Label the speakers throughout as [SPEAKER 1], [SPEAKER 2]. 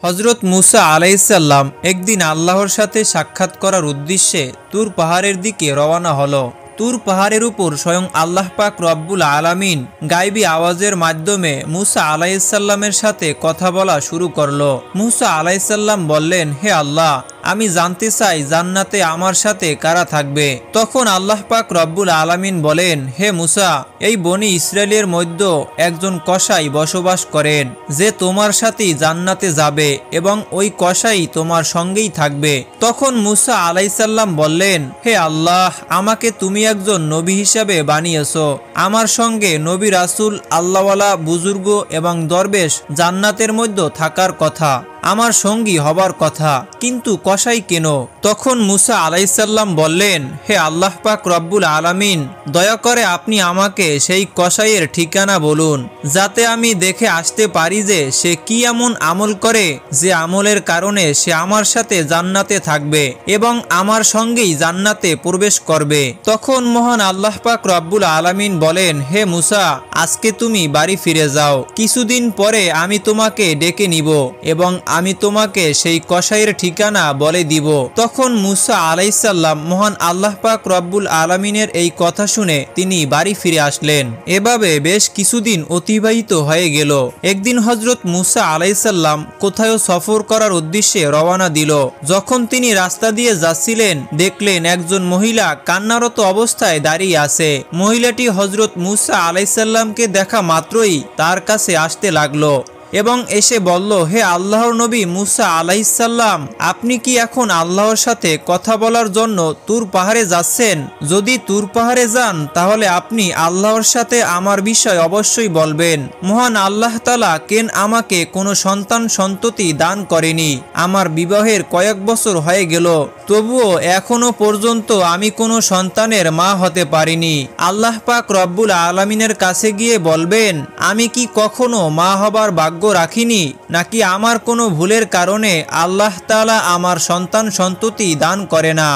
[SPEAKER 1] হজরত মুসা আলাইসাল্লাম একদিন আল্লাহর সাথে সাক্ষাৎ করার উদ্দেশ্যে তুর পাহাড়ের দিকে রওনা হলো। তুর পাহাড়ের উপর স্বয়ং আল্লাহ পাক রব্বুল আলামিন গায়বী আওয়াজের মাধ্যমে মুসা আলাইসাল্লামের সাথে কথা বলা শুরু করলো। মুসা আলাইসাল্লাম বললেন, হে আল্লাহ, আমি জানতে চাই জান্নাতে আমার সাথে কারা থাকবে। তখন আল্লাহ পাক রব্বুল আলামিন বলেন, হে মুসা, এই বনি ইসরায়েলের মধ্যে একজন কসাই বসবাস করেন, যে তোমার সাথেই জান্নাতে যাবে এবং ওই কসাই তোমার সঙ্গেই থাকবে। তখন মুসা আলাইসাল্লাম বললেন, হে আল্লাহ, আমাকে তুমি একজন নবী হিসাবে বানিয়েছো। আমার সঙ্গে নবী রাসূল, আল্লাহওয়ালা, বুজুর্গ এবং দরবেশ জান্নাতের মধ্যে থাকার কথা, আমার সঙ্গী হবার কথা, কিন্তু কসাই কেন? তখন মুসা আলাইসাল্লাম বললেন, হে আল্লাহ পাক রব্বুল আলামিন, দয়া করে আপনি আমাকে সেই কসাইয়ের ঠিকানা বলুন, যাতে আমি দেখে আসতে পারি যে সে কি এমন আমল করে যে আমলের কারণে সে আমার সাথে জান্নাতে থাকবে এবং আমার সঙ্গেই জান্নাতে প্রবেশ করবে। তখন মহান আল্লাহ পাক রব্বুল আলামিন বলেন, হে মুসা, আজকে তুমি বাড়ি ফিরে যাও, কিছুদিন পরে আমি তোমাকে ডেকে নিব এবং আমি তোমাকে সেই কসাইয়ের ঠিকানা বলে দিব। তখন মুসা আলাইসাল্লাম মহান আল্লাহ পাক রব্বুল আলামিনের এই কথা শুনে তিনি বাড়ি ফিরে আসলেন। এভাবে বেশ কিছুদিন অতিবাহিত হয়ে গেল। একদিন হজরত মুসা আলাইসাল্লাম কোথাও সফর করার উদ্দেশ্যে রওনা দিল। যখন তিনি রাস্তা দিয়ে যাচ্ছিলেন, দেখলেন একজন মহিলা কান্নারত অবস্থায় দাঁড়িয়ে আছে। মহিলাটি হজরত মুসা আলাইসাল্লামকে দেখা মাত্রই তার কাছে আসতে লাগলো এবং এসে বলল, হে আল্লাহর নবী মুসা আলাইসাল্লাম, আপনি কি এখন আল্লাহর সাথে কথা বলার জন্য তুর পাহাড়ে যাচ্ছেন? যদি তুর পাহাড়ে যান তাহলে আপনি আল্লাহর সাথে আমার বিষয় অবশ্যই বলবেন। মহান আল্লাহ তাআলা কেন আমাকে কোনো সন্তান সন্ততি দান করেনি। আমার বিবাহের কয়েক বছর হয়ে গেল, তবুও এখনো পর্যন্ত আমি কোনো সন্তানের মা হতে পারিনি। আল্লাহ পাক রব্বুল আলামিনের কাছে গিয়ে বলবেন, আমি কি কখনো মা হবার ভাগ্য রাখিনি, নাকি আমার কোনো ভুলের কারণে আল্লাহ তাআলা আমার সন্তান সন্ততি দান করে না?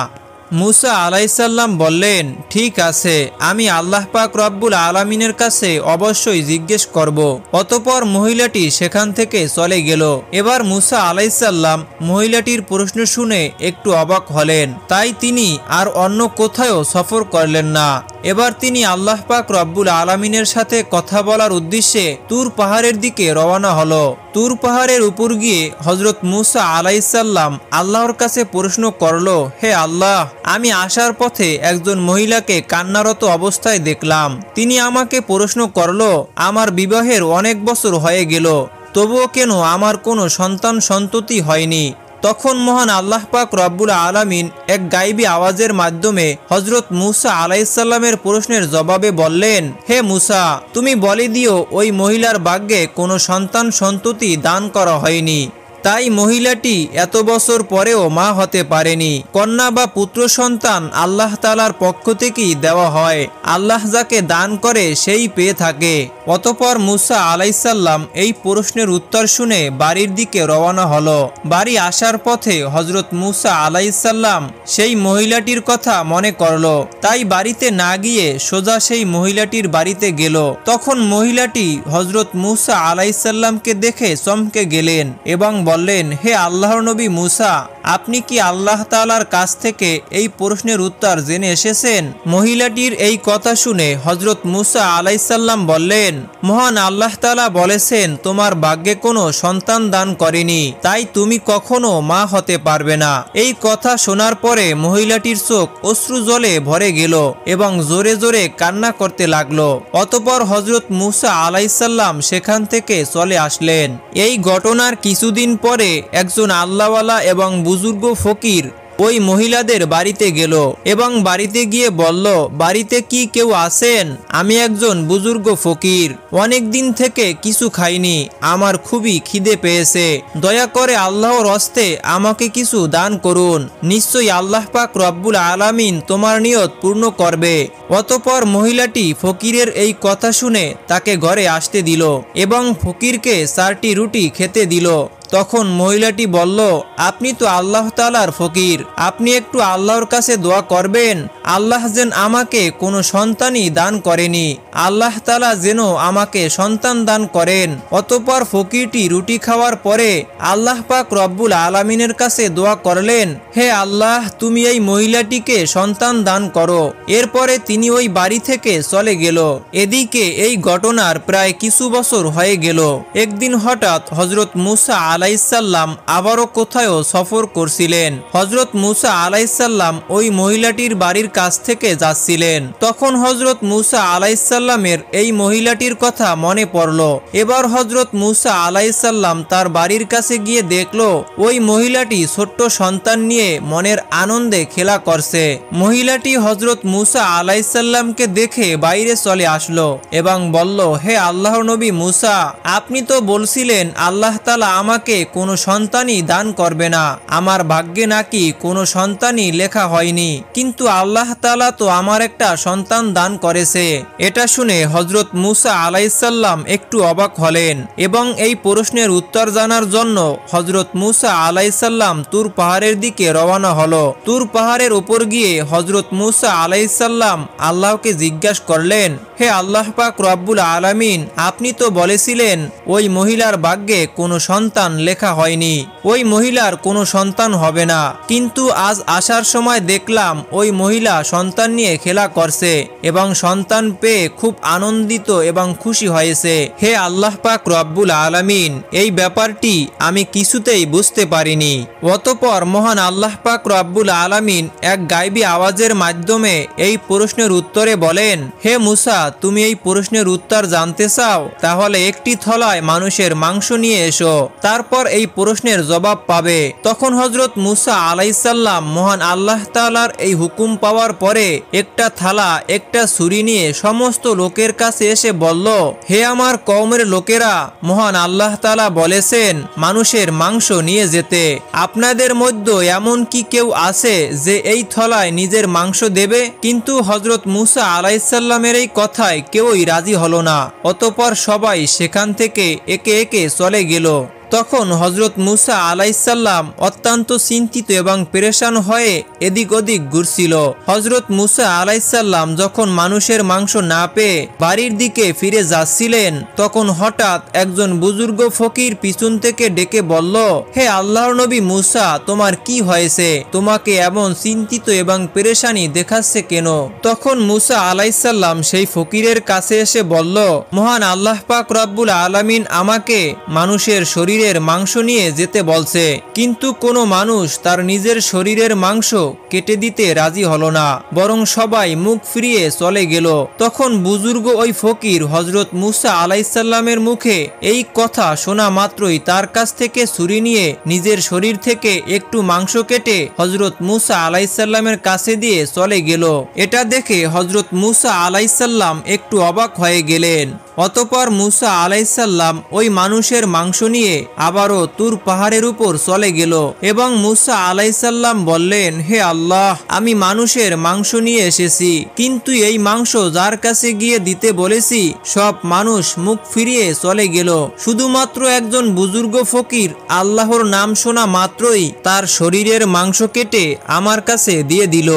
[SPEAKER 1] মুসা আলাইসাল্লাম বললেন, ঠিক আছে, আমি আল্লাহ পাক রব্বুল আলামিনের কাছে অবশ্যই জিজ্ঞেস করব। অতঃপর মহিলাটি সেখান থেকে চলে গেল। এবার মুসা আলাইসাল্লাম মহিলাটির প্রশ্ন শুনে একটু অবাক হলেন, তাই তিনি আর অন্য কোথাও সফর করলেন না। এবার তিনি আল্লাহ পাক রব্বুল আলামিনের সাথে কথা বলার উদ্দেশ্যে তুর পাহাড়ের দিকে রওনা হলো। তুর পাহাড়ের উপর গিয়ে হজরত মুসা আলাইসাল্লাম আল্লাহর কাছে প্রশ্ন করলো, হে আল্লাহ, আমি আসার পথে একজন মহিলাকে কান্নারত অবস্থায় দেখলাম। তিনি আমাকে প্রশ্ন করলো, আমার বিবাহের অনেক বছর হয়ে গেল, তবুও কেন আমার কোনো সন্তান সন্ততি হয়নি? তখন মহান আল্লাহ পাক রব্বুল আলামিন এক গায়বী আওয়াজের মাধ্যমে হজরত মুসা আলাইসাল্লামের প্রশ্নের জবাবে বললেন, হে মুসা, তুমি বলে দিও ওই মহিলার ভাগ্যে কোনো সন্তান সন্ততি দান করা হয়নি, তাই মহিলাটি এত বছর পরেও মা হতে পারেনি। কন্যা বা পুত্র সন্তান আল্লাহ তাআলার পক্ষ থেকেই দেওয়া হয়, আল্লাহ যাকে দান করে সেই পেয়ে থাকে। অতঃপর মুসা আলাইসাল্লাম এই প্রশ্নের উত্তর শুনে বাড়ির দিকে রওনা হলো। বাড়ি আসার পথে হজরত মুসা আলাইসাল্লাম সেই মহিলাটির কথা মনে করলো, তাই বাড়িতে না গিয়ে সোজা সেই মহিলাটির বাড়িতে গেল। তখন মহিলাটি হজরত মুসা আলাইসাল্লামকে দেখে চমকে গেলেন এবং বললেন, হে আল্লাহর নবী মুসা, আপনি কি আল্লাহ তাআলার কাছ থেকে এই প্রশ্নের উত্তর জেনে এসেছেন? মহিলাটির এই কথা শুনে হজরত মুসা আলাইসাল্লাম বললেন, মহান আল্লাহ তাআলা বলেছেন তোমার ভাগ্যে কোনো সন্তান দান করেনি, তাই তুমি কখনো মা হতে পারবে না। এই কথা শোনার পরে মহিলাটির চোখ অশ্রু জলে ভরে গেল এবং জোরে জোরে কান্না করতে লাগলো। অতঃপর হজরত মুসা আলাইসাল্লাম সেখান থেকে চলে আসলেন। এই ঘটনার কিছুদিন পরে একজন আল্লাহওয়ালা এবং বুজুর্গ ফকির ওই মহিলাদের বাড়িতে গেল এবং বাড়িতে গিয়ে বলল, বাড়িতে কি কেউ আছেন? আমি একজন বুজুর্গ ফকির, অনেক দিন থেকে কিছু খাইনি, আমার খুবই খিদে পেয়েছে, দয়া করে আল্লাহর হস্তে আমাকে কিছু দান করুন, নিশ্চয়ই আল্লাহ পাক রব্বুল আলামিন তোমার নিয়ত পূর্ণ করবে। অতঃপর মহিলাটি ফকিরের এই কথা শুনে তাকে ঘরে আসতে দিল এবং ফকিরকে 4টি রুটি খেতে দিল। তখন মহিলাটি বলল, আপনি তো আল্লাহ তাআলার ফকির, আপনি একটু আল্লাহর কাছে দোয়া করবেন, আল্লাহ যেন আমাকে কোনো সন্তানই দান করেনি, আল্লাহ তাআলা যেন আমাকে সন্তান দান করেন। অতঃপর ফকিরটি রুটি খাওয়ার পরে আল্লাহ পাক রব্বুল আলামিনের কাছে দোয়া করলেন, হে আল্লাহ, তুমি এই মহিলাটিকে সন্তান দান করো। এরপরে তিনি ওই বাড়ি থেকে চলে গেল। এদিকে এই ঘটনার প্রায় কিছু বছর হয়ে গেল। একদিন হঠাৎ হযরত মুসা আলাইহিসসালাম আবারও কোথাও সফর করছিলেন। হযরত মুসা আলাইহিসসালাম ওই মহিলাটির বাড়ির কাছ থেকে যাচ্ছিলেন। তখন হযরত মুসা আলাইহিসসালামের এই মহিলাটির কথা মনে পড়ল। এবার হযরত মুসা আলাইহিসসালাম তার বাড়ির কাছে গিয়ে দেখল ওই মহিলাটি ছোট্ট সন্তান নিয়ে মনের আনন্দে খেলা করছে। মহিলাটি হযরত মুসা আলাইহিসসালামকে দেখে বাইরে চলে আসলো এবং বলল, হে আল্লাহর নবী মুসা, আপনি তো বলছিলেন আল্লাহ তাআলা আমাকে কোনো সন্তানই দান করবে না, আমার ভাগ্যে নাকি কোনো সন্তানই লেখা হয়নি, কিন্তু আল্লাহ তাআলা তো আমার একটা সন্তান দান করেছে। এটা শুনে হযরত মুসা আলাইহিসসালাম একটু অবাক হলেন এবং এই প্রশ্নের উত্তর জানার জন্য হযরত মুসা আলাইহিসসালাম তুর পাহাড়ের দিকে রওনা হলো। তুর পাহাড়ের উপর গিয়ে হযরত মুসা আলাইহিসসালাম আল্লাহকে জিজ্ঞাসা করলেন, হে আল্লাহ পাক রব্বুল আলামিন, আপনি তো বলেছিলেন ওই মহিলার ভাগ্যে কোনো সন্তান লেখা হয়নি, ওই মহিলার কোনো সন্তান হবে না, কিন্তু আজ আসার সময় দেখলাম ওই মহিলা সন্তান নিয়ে খেলা করছে এবং সন্তান পেয়ে খুব আনন্দিত এবং খুশি হয়েছে। হে আল্লাহ পাক রব্বুল আলামিন, এই ব্যাপারটি আমি কিছুতেই বুঝতে পারিনি। অতঃপর মহান আল্লাহ পাক রব্বুল আলামিন এক গায়বী আওয়াজের মাধ্যমে এই প্রশ্নের উত্তরে বলেন, হে মুসা, তুমি এই প্রশ্নের উত্তর জানতে চাও? তাহলে একটি থলায় মানুষের মাংস নিয়ে এসো, তারপর এই প্রশ্নের জবাব পাবে। তখন হযরত মুসা আলাইহিসসালাম মহান আল্লাহ তাআলার এই হুকুম পাওয়ার পরে একটা থালা, একটা ছুরি নিয়ে সমস্ত লোকের কাছে এসে বলল, হে আমার কওমের লোকেরা, মহান আল্লাহ তাআলা বলেছেন মানুষের মাংস নিয়ে যেতে। আপনাদের মধ্যে এমন কি কেউ আছে যে এই থলায় নিজের মাংস দেবে? কিন্তু হযরত মুসা আলাইহিসসালামের এই কথায় কেউই রাজি হলো না। অতঃপর সবাই সেখান থেকে একে একে চলে গেল। তখন হযরত মুসা আলাইহিসসালাম অত্যন্ত চিন্তিত এবং পেরেশান হয়ে এদিক ওদিক ঘুরছিল। হযরত মুসা আলাইহিসসালাম যখন মানুষের মাংস না পেয়ে বাড়ির দিকে ফিরে যাচ্ছিলেন, তখন হঠাৎ একজন বুজুর্গ ফকির পিছন থেকে ডেকে বলল, হে আল্লাহর নবী মুসা, তোমার কি হয়েছে? তোমাকে এমন চিন্তিত এবং পেরেশানি দেখাচ্ছে কেন? তখন মুসা আলাইহিসসালাম সেই ফকিরের কাছে এসে বলল, মহান আল্লাহ পাক রব্বুল আলামিন আমাকে মানুষের শরীরের মাংস নিয়ে যেতে বলছে, কিন্তু কোনো মানুষ তার নিজের শরীরের মাংস কেটে দিতে রাজি হলো না, বরং সবাই মুখ ফিরিয়ে চলে গেল। তখন বুজুর্গ ওই ফকির হযরত মুসা আলাইহিসসালামের মুখে এই কথা শোনা মাত্রই তার কাছ থেকে ছুরি নিয়ে নিজের শরীর থেকে একটু মাংস কেটে হযরত মুসা আলাইহিসসালামের কাছে দিয়ে চলে গেল। এটা দেখে হযরত মুসা আলাইহিসসালাম একটু অবাক হয়ে গেলেন। অতঃপর মুসা আলাইহিসসালাম ওই মানুষের মাংস নিয়ে আবারও তুর পাহাড়ের উপর চলে গেল এবং মুসা আলাইহিসসালাম বললেন, হে আল্লাহ, আমি মানুষের মাংস নিয়ে এসেছি, কিন্তু এই মাংস যার কাছে গিয়ে দিতে বলেছি সব মানুষ মুখ ফিরিয়ে চলে গেল। শুধুমাত্র একজন বুজুর্গ ফকির আল্লাহর নাম শোনা মাত্রই তার শরীরের মাংস কেটে আমার কাছে দিয়ে দিল।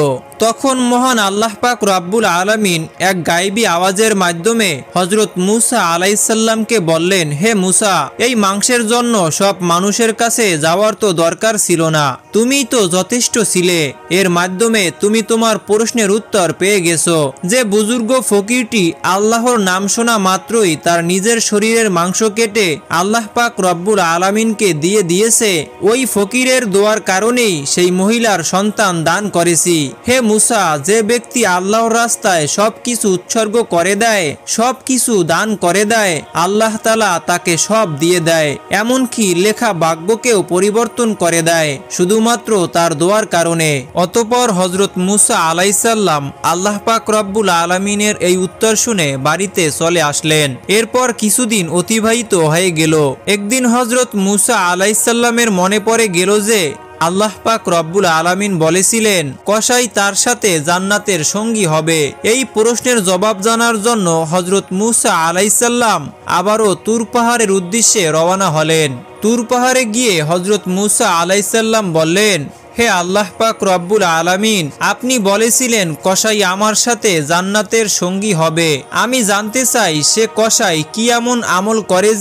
[SPEAKER 1] তখন মহান আল্লাহ পাক রব্বুল আলামিন এক গায়বী আওয়াজের মাধ্যমে হযরত মুসা আলাইহিসসালামকে বললেন, হে মুসা, এই মাংসের জন্য সব মানুষের কাছে যাওয়ার তো দরকার ছিল না, তুমি তো যথেষ্ট ছিলে। এর মাধ্যমে তুমি তোমার প্রশ্নের উত্তর পেয়ে গেছো। যে বুজুর্গ ফকিরটি আল্লাহর নাম শোনা মাত্রই তার নিজের শরীরের মাংস কেটে আল্লাহ পাক রব্বুল আলামিনকে দিয়ে দিয়েছে, ওই ফকিরের দোয়ার কারণেই সেই মহিলার সন্তান দান করেছি। হে মুসা, যে ব্যক্তি আল্লাহর রাস্তায় সবকিছু উৎসর্গ করে দেয়, সবকিছু দান করে দেয়, আল্লাহ তাআলা তাকে সব দিয়ে দেয়, এমনকি লেখা ভাগ্যকেও পরিবর্তন করে দেয় শুধুমাত্র তার দোয়ার কারণে। অতঃপর হযরত মুসা আলাইহিসসালাম আল্লাহ পাক রব্বুল আলামিনের এই উত্তর শুনে বাড়িতে চলে আসলেন। এরপর কিছুদিন অতিবাহিত হয়ে গেল। একদিন হযরত মুসা আলাইহিসসালামের মনে পড়ে গেল যে আল্লাহ পাক রব্বুল আলামিন বলেছিলেন কসাই তার সাথে জান্নাতের সঙ্গী হবে। এই প্রশ্নের জবাব জানার জন্য হযরত মূসা আলাইহিসসালাম আবারও তুর পাহাড়ের উদ্দেশ্যে রওনা হলেন। তুর পাহাড়ে গিয়ে হযরত মূসা আলাইহিসসালাম বললেন, হে আল্লাহ পাক রব্বুল আলামিন, আপনি বলেছিলেন কসাই আমার সাথে জান্নাতের সঙ্গী হবে। আমি জানতে চাই সে কসাই কি এমন আমল করে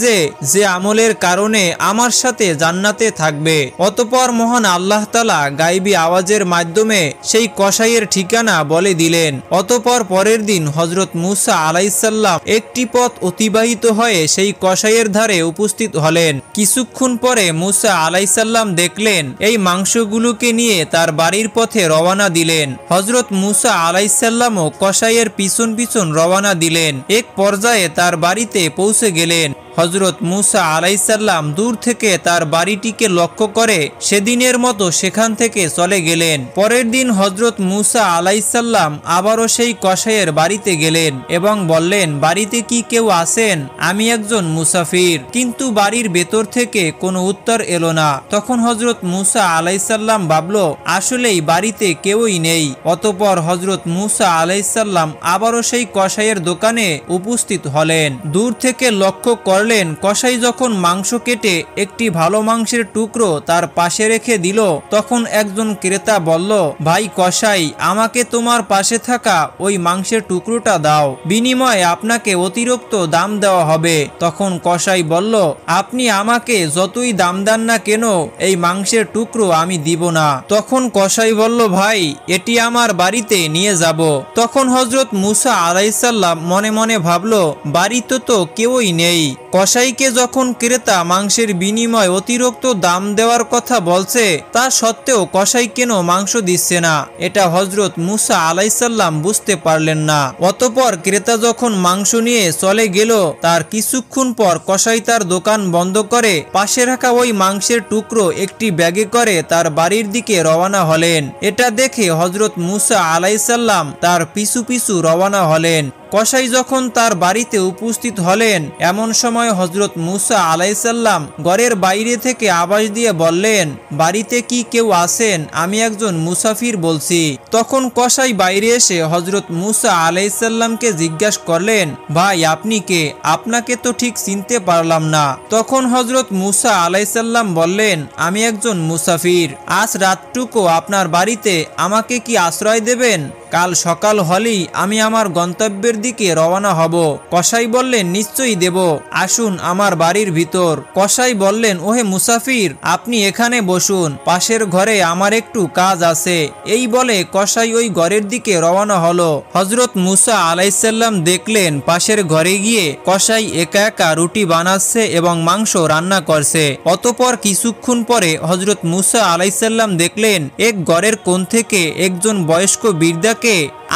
[SPEAKER 1] যে আমলের কারণে আমার সাথে জান্নাতে থাকবে। অতঃপর মহান আল্লাহ তাআলা গায়বী আওয়াজের মাধ্যমে সেই কসাইয়ের ঠিকানা বলে দিলেন। অতঃপর পরের দিন হযরত মূসা আলাইহিসসালাম একটি পথ অতিবাহিত হয়ে সেই কসাইয়ের ধারে উপস্থিত হলেন। কিছুক্ষণ পরে মূসা আলাইহিসসালাম দেখলেন এই মাংসগুলোকে নিয়ে তার বাড়ির পথে রওনা দিলেন। হযরত মূসা আলাইহিসসালামও কসাইয়ের পিছন পিছন রওনা দিলেন। এক পর্যায়ে তার বাড়িতে পৌঁছে গেলেন। হযরত মূসা আলাইহিসসালাম দূর থেকে তার বাড়িটিকে লক্ষ্য করে সেদিনের মতো সেখান থেকে চলে গেলেন। পরের দিন হযরত মূসা আলাইহিসসালাম আবারও সেই কসাইয়ের বাড়িতে গেলেন এবং বললেন, বাড়িতে কি কেউ আছেন? আমি একজন মুসাফির। কিন্তু বাড়ির ভেতর থেকে কোনো উত্তর এলো না। তখন হযরত মূসা আলাইহিসসালাম ভাবলো আসলেই বাড়িতে কেউই নেই। অতঃপর হযরত মূসা আলাইহিসসালাম আবারও সেই কসাইয়ের দোকানে উপস্থিত হলেন। দূর থেকে লক্ষ্য করলেন কসাই যখন মাংস কেটে একটি ভালো মাংসের টুকরো তার পাশে রেখে দিল, তখন একজন ক্রেতা বলল, ভাই কসাই, আমাকে তোমার পাশে থাকা ওই মাংসের টুকরোটা দাও, বিনিময়ে আপনাকে অতিরিক্ত দাম দেওয়া হবে। তখন কসাই বলল, আপনি আমাকে যতই দাম দেন না কেন এই মাংসের টুকরো আমি দিব না। তখন কসাই বলল, ভাই এটি আমার বাড়িতে নিয়ে যাব। তখন হযরত মূসা আলাইহিসসালাম মনে মনে ভাবলো বাড়িতে তো কেউই নেই। কসাইকে যখন ক্রেতা মাংসের বিনিময়ে অতিরিক্ত দাম দেওয়ার কথা বলছে, তা সত্ত্বেও কসাই কেন মাংস দিচ্ছে না, এটা হযরত মূসা আলাইহিসসালাম বুঝতে পারলেন না। অতঃপর ক্রেতা যখন মাংস নিয়ে চলে গেল, তার কিছুক্ষণ পর কসাই তার দোকান বন্ধ করে পাশে রাখা ওই মাংসের টুকরো একটি ব্যাগে করে তার বাড়ির দিকে রওনা হলেন। এটা দেখে হযরত মূসা আলাইহিসসালাম তার পিছু পিছু রওনা হলেন। কসাই যখন তার বাড়িতে উপস্থিত হলেন, এমন সময় হযরত মূসা আলাইহিসসালাম ঘরের বাইরে থেকে আওয়াজ দিয়ে বললেন, বাড়িতে কি কেউ আছেন? আমি একজন মুসাফির বলছি। তখন কসাই বাইরে এসে হযরত মূসা আলাইহিসসালামকে জিজ্ঞাসা করলেন, ভাই আপনি কে? আপনাকে তো ঠিক চিনতে পারলাম না। তখন হযরত মূসা আলাইহিসসালাম বললেন, আমি একজন মুসাফির। আজ রাতটুকু আপনার বাড়িতে আমাকে কি আশ্রয় দেবেন? কাল সকাল হলেই আমি আমার গন্তব্যের দিকে রওনা হব। কসাই বললেন, নিশ্চয়ই দেব, আসুন আমার বাড়ির ভিতর। কসাই বললেন, ওহে মুসাফির, আপনি এখানে বসুন, পাশের ঘরে আমার একটু কাজ আছে। এই বলে কসাই ওই ঘরের দিকে রওনা হলো। হযরত মূসা আলাইহিসসালাম দেখলেন পাশের ঘরে গিয়ে কসাই একা একা রুটি বানাচ্ছে এবং মাংস রান্না করছে। অতঃপর কিছুক্ষণ পরে হযরত মূসা আলাইহিসসালাম দেখলেন এক ঘরের কোণ থেকে একজন বয়স্ক বৃদ্ধা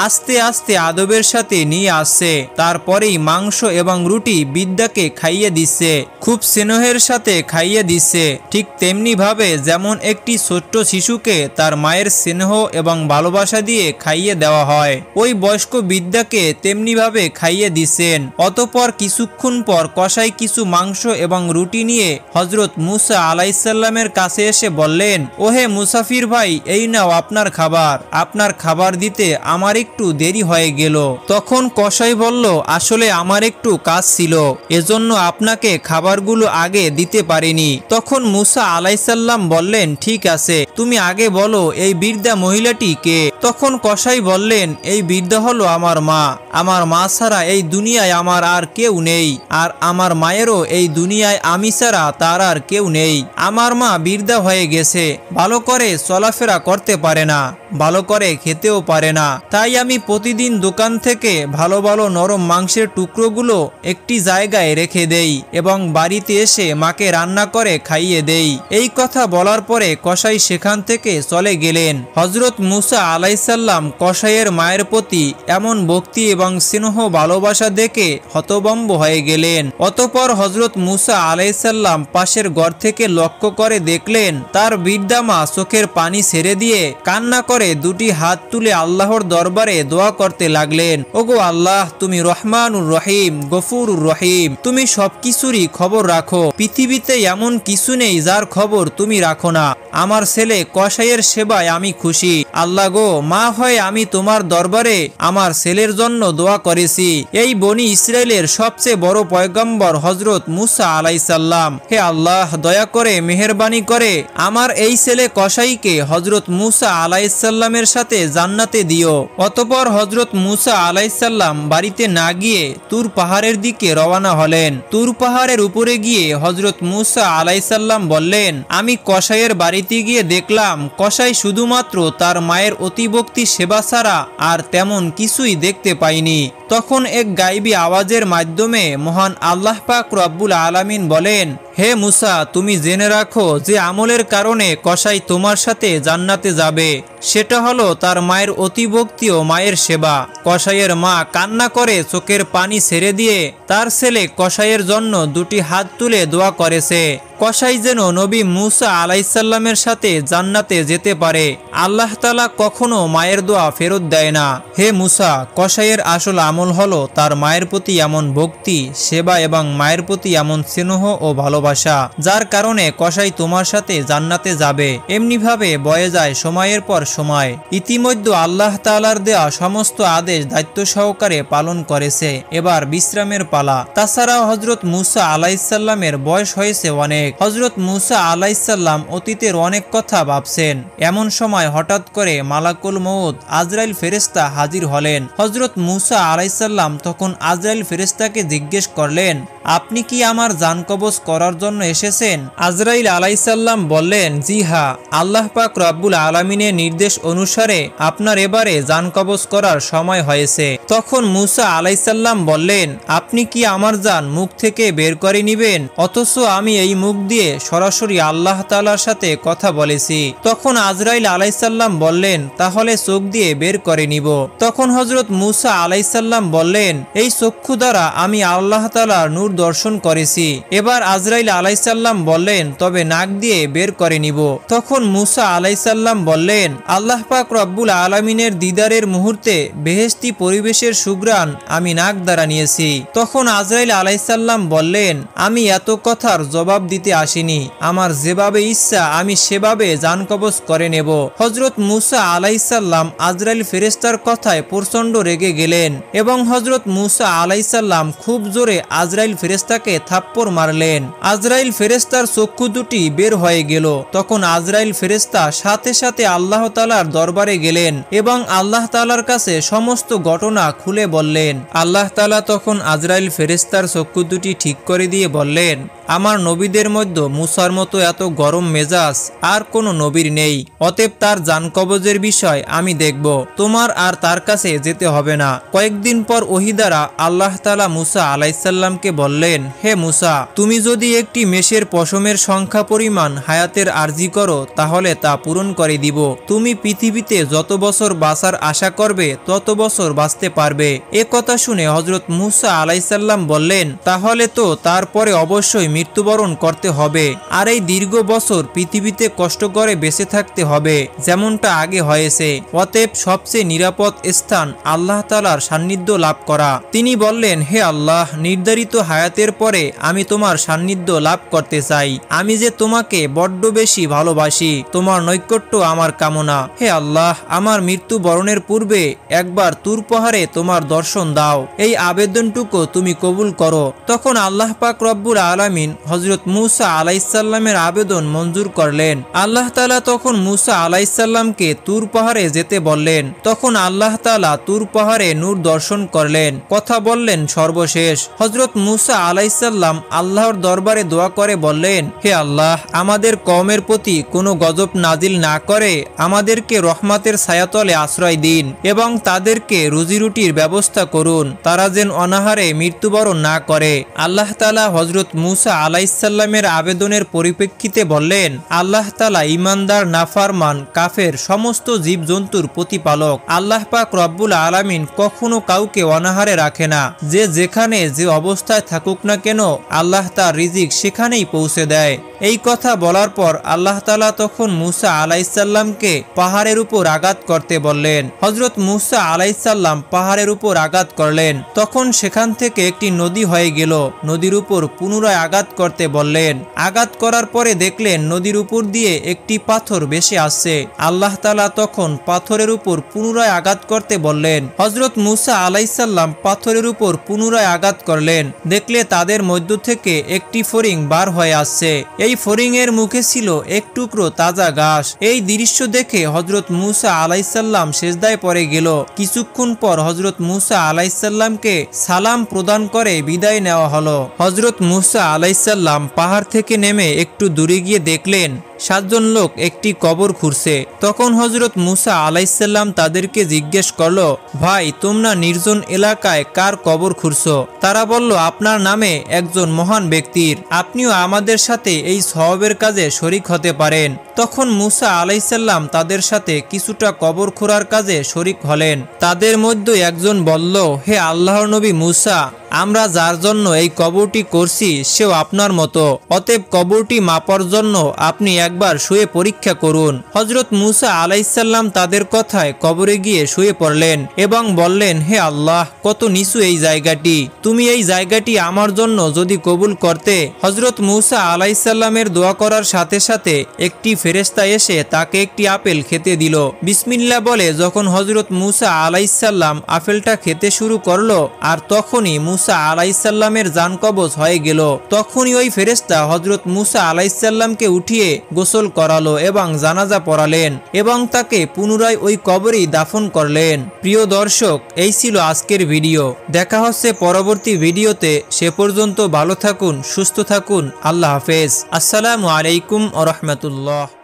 [SPEAKER 1] আস্তে আস্তে আদবের সাথে নিয়ে আসছে। তারপরেই মাংস এবং রুটি বৃদ্ধাকে খাইয়ে দিচ্ছে, খুব স্নেহের সাথে খাইয়ে দিচ্ছে। ঠিক তেমনি ভাবে যেমন একটি ছোট্ট শিশুকে তার মায়ের স্নেহ এবং ভালোবাসা দিয়ে খাইয়ে দেওয়া হয়, ওই বয়স্ক বৃদ্ধাকে তেমনি ভাবে খাইয়ে দিচ্ছেন। অতঃপর কিছুক্ষণ পর কসাই কিছু মাংস এবং রুটি নিয়ে হযরত মূসা আলাইহিসসালামের কাছে এসে বললেন, ওহে মুসাফির ভাই, এই নাও আপনার খাবার। আপনার খাবার দিতে আমার একটু দেরি হয়ে গেল। তখন কসাই বলল, আসলে আমার একটু কাজ ছিল, এজন্য আপনাকে খাবারগুলো আগে দিতে পারিনি। তখন মূসা আলাইহিসসালাম বললেন, ঠিক আছে, তুমি আগে বলো এই বৃদ্ধা মহিলাটি কে? তখন কসাই বললেন, এই বৃদ্ধা হলো আমার মা। আমার মা ছাড়া এই দুনিয়ায় আমার আর কেউ নেই, আর আমার মায়েরও এই দুনিয়ায় আমি ছাড়া তার আর কেউ নেই। আমার মা বৃদ্ধা হয়ে গেছে, ভালো করে চলাফেরা করতে পারে না, ভালো করে খেতেও পারে না। তাই আমি প্রতিদিন দোকান থেকে ভালো ভালো নরম মাংসের টুকরোগুলো একটি জায়গায় রেখে দেই এবং বাড়িতে এসে মাকে রান্না করে খাইয়ে দেই। এই কথা বলার পরে কসাই সেখান থেকে চলে গেলেন। হযরত মূসা আলাইহিসসালাম কসাইয়ের মায়ের প্রতি এমন ভক্তি এবং স্নেহ ভালোবাসা দেখে হতভম্ব হয়ে গেলেন। অতঃপর হযরত মূসা আলাইহিসসালাম পাশের ঘর থেকে লক্ষ্য করে দেখলেন তার বৃদ্ধা মা চোখের পানি ছেড়ে দিয়ে কান্না করে করে দুটি হাত তুলে আল্লাহর দরবারে দোয়া করতে লাগলেন, ওগো আল্লাহ, তুমি রহমানুর রহিম, গফুরুর রহিম, তুমি সবকিছুরই খবর রাখো। পৃথিবীতে এমন কিছু নেই যার খবর তুমি রাখো না। আমার ছেলে কসাইয়ের সেবায় আমি খুশি। আল্লাহ গো, মা হয়ে আমি তোমার দরবারে আমার ছেলের জন্য দোয়া করেছি। এই বনি ইসরায়েলের সবচেয়ে বড় পয়গম্বর হযরত মুসা আলাইসাল্লাম, হে আল্লাহ, দয়া করে মেহেরবানি করে আমার এই ছেলে কসাইকে হযরত মুসা আলাইসাল্লামের সাথে জান্নাতে দিও। অতঃপর হযরত মুসা আলাইসাল্লাম বাড়িতে না গিয়ে তুর পাহাড়ের দিকে রওনা হলেন। তুর পাহাড়ের উপরে গিয়ে হযরত মুসা আলাইসাল্লাম বললেন, আমি কসাইয়ের বাড়িতে গিয়ে দেখলাম কসাই শুধুমাত্র তার মায়ের অতিভক্তি সেবা ছাড়া আর তেমন কিছুই দেখতে পাইনি। তখন এক গায়বী আওয়াজের মাধ্যমে মহান আল্লাহ পাক রব্বুল আলামিন বলেন, হে মুসা, তুমি জেনে রাখো যে আমলের কারণে কসাই তোমার সাথে জান্নাতে যাবে সেটা হলো তার মায়ের অতিভক্তি ও মায়ের সেবা। কসাইয়ের মা কান্না করে চোখের পানি ছেড়ে দিয়ে তার ছেলে কসাইয়ের জন্য দুটি হাত তুলে দোয়া করেছে, কসাই যেন নবী মুসা আলাইসাল্লামের সাথে জান্নাতে যেতে পারে। আল্লাহ তাআলা কখনো মায়ের দোয়া ফেরত দেয় না। হে মুসা, কসাইয়ের আসল আমল হলো তার মায়ের প্রতি এমন ভক্তি, সেবা এবং মায়ের প্রতি এমন স্নেহ ও ভালোবাসা যার কারণে কসাই তোমার সাথে জান্নাতে যাবে। এমনিভাবে বয়ে যায় সময়ের পর সময়। ইতিমধ্যে আল্লাহ তাআলার দেয়া সমস্ত আদেশ দায়িত্ব সহকারে পালন করেছে, এবার বিশ্রামের পালা। তাছাড়াও হযরত মুসা আলাইসাল্লামের বয়স হয়েছে অনেক। হযরত মুসা আলাইসাল্লাম অতীতের অনেক কথা ভাবছেন। এমন সময় হঠাৎ করে মালাকুল মউত আজরাইল ফেরেশতা হাজির হলেন। হযরত মুসা আলাইসাল্লাম তখন আজরাইল ফেরেশতাকে জিজ্ঞেস করলেন, আপনি কি আমার জান কবজ করার জন্য এসেছেন? আজরাইল আলাইসাল্লাম বললেন, জি হ্যাঁ, আল্লাহ পাক রব্বুল আলামিনের নির্দেশ অনুসারে আপনার এবারে জান কবজ করার সময় হয়েছে। তখন মুসা আলাইসাল্লাম বললেন, আপনি কি আমার জান মুখ থেকে বের করে নিবেন? অথচ আমি এই মুখ দিয়ে সরাসরি আল্লাহ তাআলার সাথে কথা বলেছি। তখন আজরাইল আলাইসাল্লাম বললেন, তাহলে চোখ দিয়ে বের করে নিব। তখন হযরত মুসা আলাইসাল্লাম বললেন, এই চক্ষু দ্বারা আমি আল্লাহ তাআলার নূর দর্শন করেছি। এবার আজরাইল আলাইসাল্লাম বললেন, তবে নাক দিয়ে বের করে নিব। তখন মুসা আলাইসাল্লাম বললেন, আল্লাহ পাক রব্বুল আলামিনের দিদারের মুহূর্তে বেহেশতি পরিবেশের সুঘ্রাণ আমি নাক দ্বারা নিয়েছি। তখন আজরাইল আলাইসাল্লাম বললেন, আমি এত কথার জবাব দিতে আসিনি, আমার যেভাবে ইচ্ছা আমি সেভাবে জান কবজ করে নেব। হযরত মুসা আলাইসাল্লাম আজরাইল ফেরেশতার কথায় প্রচন্ড রেগে গেলেন এবং হযরত মুসা আলাইসাল্লাম খুব জোরে আজরাইল ফেরেশতাকে থাপ্পড় মারলেন। আজরাইল ফেরেশতার চক্ষু দুটি বের হয়ে গেল। তখন আজরাইল ফেরেশতা সাথে সাথে আল্লাহ তাআলার দরবারে গেলেন এবং আল্লাহ তাআলার কাছে সমস্ত ঘটনা খুলে বললেন। আল্লাহ তাআলা তখন আজরাইল ফেরেশতার চক্ষু দুটি ঠিক করে দিয়ে বললেন, আমার নবীদের মধ্যে মুসার মতো এত গরম মেজাজ আর কোনো নবীর নেই, অতএব তার জান কবজের বিষয় আমি দেখব, তোমার আর তার কাছে যেতে হবে না। কয়েকদিন পর ওহী দ্বারা আল্লাহ তাআলা মুসা আলাইসাল্লামকে বললেন, হে মুসা, তুমি যদি একটি মেষের পশমের সংখ্যা পরিমাণ হায়াতের আরজি করো তাহলে তা পূরণ করে দিব। তুমি পৃথিবীতে যত বছর বাঁচার আশা করবে তত বছর বাঁচতে পারবে। এ কথা শুনে হযরত মুসা আলাইসাল্লাম বললেন, তাহলে তো তারপরে অবশ্যই মৃত্যুবরণ করতে হবে আর এই দীর্ঘ বছর পৃথিবীতে কষ্ট করে বেঁচে থাকতে হবে যেমনটা আগে হয়েছে। অতএব সবচেয়ে নিরাপদ স্থান আল্লাহ তাআলার সান্নিধ্য লাভ করা। তিনি বললেন, হে আল্লাহ, নির্ধারিত হায়াতের পরে আমি তোমার সান্নিধ্য লাভ করতে চাই। আমি যে তোমাকে বড্ড বেশি ভালোবাসি, তোমার নৈকট্য আমার কামনা। হে আল্লাহ, আমার মৃত্যুবরণের পূর্বে একবার তুর পাহাড়ে তোমার দর্শন দাও, এই আবেদনটুকু তুমি কবুল করো। তখন আল্লাহ পাক রব্বুল আলামিন হযরত মুসা আলাইসাল্লামের আবেদন মঞ্জুর করলেন। আল্লাহ তাআলা তখন মুসা আলাইসাল্লামকে তুর পাহাড়ে যেতে বললেন। তখন আল্লাহ তাআলা তুর পাহাড়ে নূর দর্শন করলেন, কথা বললেন সর্বশেষ। হযরত মুসা আলাইসাল্লাম আল্লাহর দরবারে দোয়া করে বললেন, হে আল্লাহ, আমাদের কওমের প্রতি কোনো গজব নাজিল না করে আমাদেরকে রহমতের ছায়াতলে আশ্রয় দিন এবং তাদেরকে রুজিরুটির ব্যবস্থা করুন, তারা যেন অনাহারে মৃত্যুবরণ না করে। আল্লাহ তাআলা হযরত মুসা আলাইসাল্লামের আবেদনের পরিপ্রেক্ষিতে বললেন, আল্লাহ তাআলা ঈমানদার, নাফরমান, কাফের সমস্ত জীবজন্তুর প্রতিপালক। আল্লাহ পাক রব্বুল আলামিন কখনো কাউকে অনাহারে রাখে না। যে যেখানে যে অবস্থায় থাকুক না কেন আল্লাহ তার রিজিক সেখানেই পৌঁছে দেয়। এই কথা বলার পর আল্লাহ তাআলা তখন মূসা আলাইহিসসালামকে পাহাড়ের উপর আঘাত করতে বললেন। হযরত মূসা আলাইহিসসালাম পাহাড়ের উপর আঘাত করলেন। তখন সেখান থেকে একটি নদী হয়ে গেল। নদীর উপর পুনরায় আঘাত করতে বললেন। আঘাত করার পরে দেখলেন নদীর উপর দিয়ে একটি পাথর ভেসে আসছে। আল্লাহ তাআলা তখন পাথরের উপর পুনরায় আঘাত করতে বললেন। হযরত মূসা আলাইহিসসালাম পাথরের উপর পুনরায় আঘাত করলেন। দেখলে তাদের মধ্য থেকে একটি ফড়িং বার হয়ে আসছে। এই ফড়িং এর মুখে ছিল এক টুকরো তাজা ঘাস। এই দৃশ্য দেখে হযরত মূসা আলাইহিসসালাম সিজদায় পড়ে গেল। কিছুক্ষণ পর হযরত মূসা আলাইহিসসালামকে সালাম প্রদান করে বিদায় নেওয়া হলো। হযরত মূসা আলাইহিসসালাম পাহাড় থেকে নেমে একটু দূরে গিয়ে দেখলেন 7 জন লোক একটি কবর খুঁড়ছে। তখন হযরত মূসা আলাইহিসসালাম তাদেরকে জিজ্ঞেস করলো, ভাই তোমরা নির্জন এলাকায় কার কবর খুঁড়ছো? তারা বলল, আপনার নামে একজন মহান ব্যক্তির, আপনিও আমাদের সাথে এই সওয়াবের কাজে শরীক হতে পারেন। তখন মূসা আলাইহিসসালাম তাদের সাথে কিছুটা কবর খোঁড়ার কাজে শরীক হলেন। তাদের মধ্যে একজন বলল, হে আল্লাহর নবী মূসা, আমরা যার জন্য এই কবরটি করছি সেও আপনার মতো, অতএব কবরটি মাপার জন্য আপনি একবার শুয়ে পরীক্ষা করুন। হযরত মূসা আলাইহিসসালাম তাদের কথায় কবরে গিয়ে শুয়ে পড়লেন এবং বললেন, হে আল্লাহ, কত নিচু এই জায়গাটি, তুমি এই জায়গাটি আমার জন্য যদি কবুল করতে। হযরত মূসা আলাইহিসসালামের দোয়া করার সাথে সাথে একটি ফেরেশতা এসে তাকে একটি আপেল খেতে দিল। বিসমিল্লাহ বলে যখন হযরত মূসা আলাইহিসসালাম আপেলটা খেতে শুরু করলো, আর তখনই মূসা আলাইহিসসালামের জান কবজ হয়ে গেল। তখনই ওই ফেরেশতা হযরত মূসা আলাইহিসসালামকে উঠিয়ে গোসল করালো এবং জানাজা পড়ালেন এবং তাকে পুনরায় ওই কবরেই দাফন করলেন। প্রিয় দর্শক, এই ছিল আজকের ভিডিও। দেখা হচ্ছে পরবর্তী ভিডিওতে। সে পর্যন্ত ভালো থাকুন, সুস্থ থাকুন। আল্লাহ হাফেজ। আসসালামু আলাইকুম ওয়া রাহমাতুল্লাহ।